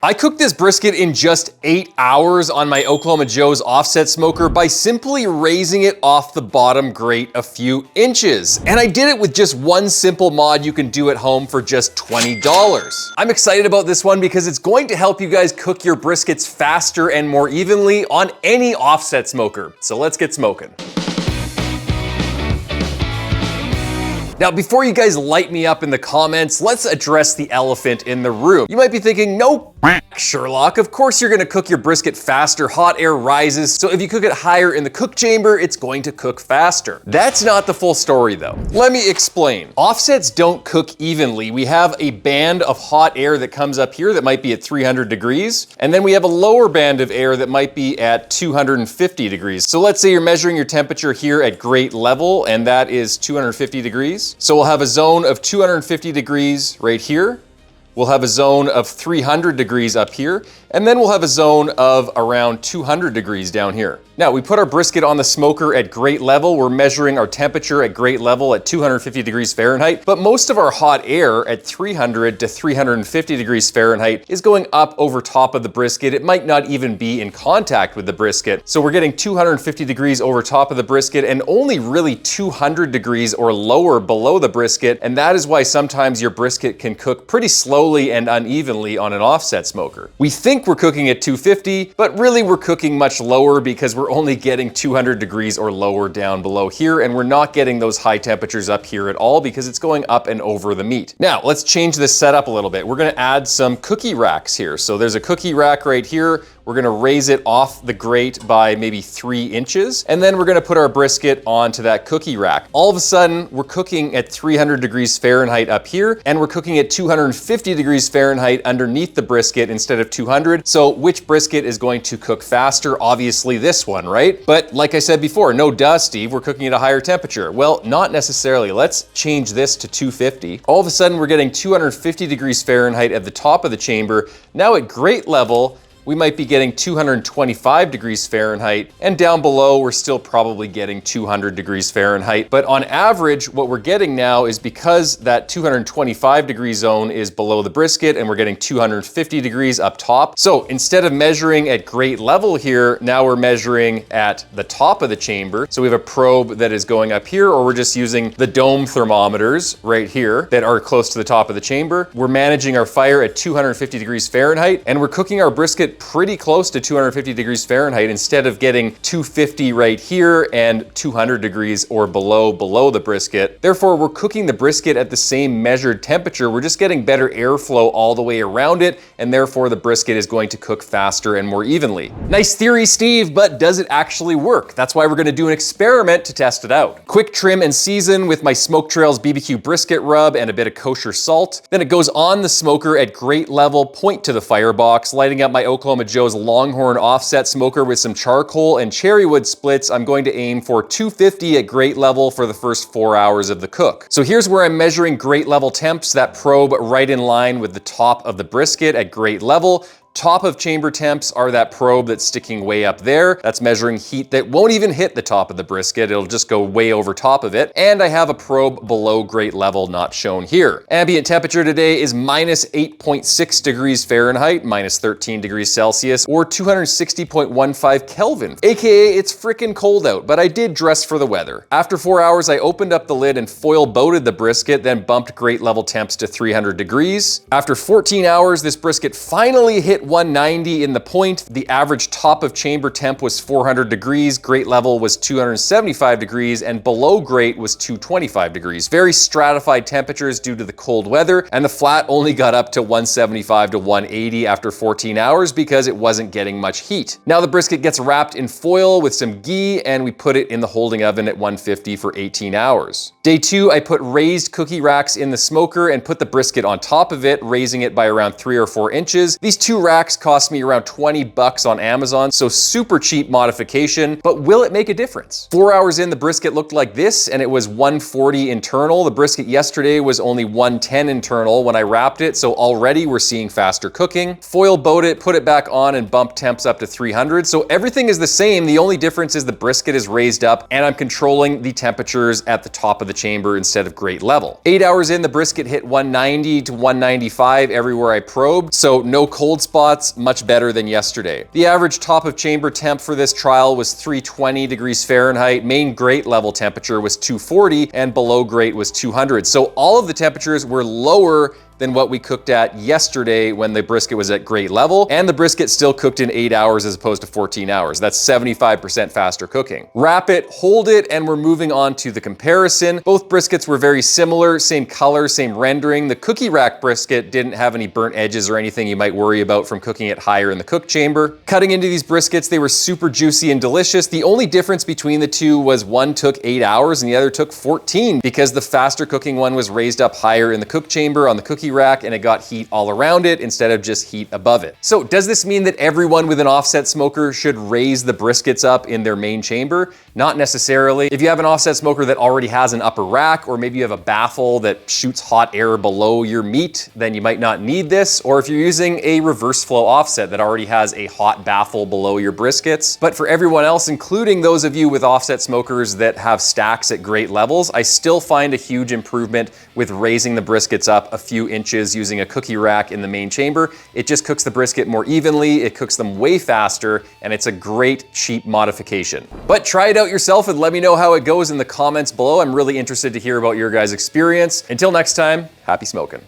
I cooked this brisket in just 8 hours on my Oklahoma Joe's offset smoker by simply raising it off the bottom grate a few inches. And I did it with just one simple mod you can do at home for just $20. I'm excited about this one because it's going to help you guys cook your briskets faster and more evenly on any offset smoker. So let's get smoking. Now, before you guys light me up in the comments, let's address the elephant in the room. You might be thinking, nope, Sherlock, of course you're gonna cook your brisket faster. Hot air rises, so if you cook it higher in the cook chamber, it's going to cook faster. That's not the full story though. Let me explain. Offsets don't cook evenly. We have a band of hot air that comes up here that might be at 300 degrees, and then we have a lower band of air that might be at 250 degrees. So let's say you're measuring your temperature here at grate level, and that is 250 degrees. So we'll have a zone of 250 degrees right here. We'll have a zone of 300 degrees up here, and then we'll have a zone of around 200 degrees down here. Now, we put our brisket on the smoker at grate level. We're measuring our temperature at grate level at 250 degrees Fahrenheit, but most of our hot air at 300 to 350 degrees Fahrenheit is going up over top of the brisket. It might not even be in contact with the brisket. So we're getting 250 degrees over top of the brisket and only really 200 degrees or lower below the brisket, and that is why sometimes your brisket can cook pretty slowly and unevenly on an offset smoker. We think we're cooking at 250, but really we're cooking much lower because we're only getting 200 degrees or lower down below here, and we're not getting those high temperatures up here at all because it's going up and over the meat. Now, let's change this setup a little bit. We're gonna add some cookie racks here. So there's a cookie rack right here. We're gonna raise it off the grate by maybe 3 inches, and then we're gonna put our brisket onto that cookie rack. All of a sudden, we're cooking at 300 degrees Fahrenheit up here, and we're cooking at 250 degrees Fahrenheit underneath the brisket instead of 200. So which brisket is going to cook faster? Obviously this one, right? But like I said before, no duh, Steve, we're cooking at a higher temperature. Well, not necessarily. Let's change this to 250. All of a sudden, we're getting 250 degrees Fahrenheit at the top of the chamber. Now at grate level, we might be getting 225 degrees Fahrenheit, and down below, we're still probably getting 200 degrees Fahrenheit. But on average, what we're getting now is because that 225 degree zone is below the brisket and we're getting 250 degrees up top. So instead of measuring at grate level here, now we're measuring at the top of the chamber. So we have a probe that is going up here, or we're just using the dome thermometers right here that are close to the top of the chamber. We're managing our fire at 250 degrees Fahrenheit, and we're cooking our brisket pretty close to 250 degrees Fahrenheit instead of getting 250 right here and 200 degrees or below the brisket. Therefore, we're cooking the brisket at the same measured temperature. We're just getting better airflow all the way around it, and therefore the brisket is going to cook faster and more evenly. Nice theory, Steve, but does it actually work? That's why we're gonna do an experiment to test it out. Quick trim and season with my Smoke Trails BBQ brisket rub and a bit of kosher salt. Then it goes on the smoker at grate level, point to the firebox, lighting up my Oklahoma Joe's Longhorn offset smoker with some charcoal and cherrywood splits. I'm going to aim for 250 at grate level for the first 4 hours of the cook. So here's where I'm measuring grate level temps, that probe right in line with the top of the brisket at grate level. Top of chamber temps are that probe that's sticking way up there. That's measuring heat that won't even hit the top of the brisket. It'll just go way over top of it. And I have a probe below grate level not shown here. Ambient temperature today is minus 8.6 degrees Fahrenheit, minus 13 degrees Celsius, or 260.15 Kelvin. AKA it's freaking cold out, but I did dress for the weather. After 4 hours, I opened up the lid and foil boated the brisket, then bumped grate level temps to 300 degrees. After 14 hours, this brisket finally hit 190 in the point. The average top of chamber temp was 400 degrees, grate level was 275 degrees, and below grate was 225 degrees. Very stratified temperatures due to the cold weather, and the flat only got up to 175 to 180 after 14 hours because it wasn't getting much heat. Now the brisket gets wrapped in foil with some ghee, and we put it in the holding oven at 150 for 18 hours. Day 2, I put raised cookie racks in the smoker and put the brisket on top of it, raising it by around 3 or 4 inches. These 2 racks cost me around 20 bucks on Amazon, so super cheap modification, but will it make a difference? 4 hours in, the brisket looked like this, and it was 140 internal. The brisket yesterday was only 110 internal when I wrapped it, so already we're seeing faster cooking. Foil boat it, put it back on, and bump temps up to 300, so everything is the same. The only difference is the brisket is raised up, and I'm controlling the temperatures at the top of the chamber instead of grate level. 8 hours in, the brisket hit 190 to 195 everywhere I probed, so no cold spots. spots, much better than yesterday. The average top of chamber temp for this trial was 320 degrees Fahrenheit, main grate level temperature was 240, and below grate was 200. So all of the temperatures were lower than what we cooked at yesterday when the brisket was at grate level, and the brisket still cooked in 8 hours as opposed to 14 hours. That's 75% faster cooking. Wrap it, hold it, and we're moving on to the comparison. Both briskets were very similar, same color, same rendering. The cookie rack brisket didn't have any burnt edges or anything you might worry about from cooking it higher in the cook chamber. Cutting into these briskets, they were super juicy and delicious. The only difference between the two was one took 8 hours and the other took 14 because the faster cooking one was raised up higher in the cook chamber on the cookie rack, and it got heat all around it instead of just heat above it. So does this mean that everyone with an offset smoker should raise the briskets up in their main chamber? Not necessarily. If you have an offset smoker that already has an upper rack, or maybe you have a baffle that shoots hot air below your meat, then you might not need this. Or if you're using a reverse flow offset that already has a hot baffle below your briskets. But for everyone else, including those of you with offset smokers that have stacks at great levels, I still find a huge improvement with raising the briskets up a few inches using a cookie rack in the main chamber. It just cooks the brisket more evenly, it cooks them way faster, and it's a great cheap modification. But try it out yourself and let me know how it goes in the comments below. I'm really interested to hear about your guys' experience. Until next time, happy smoking.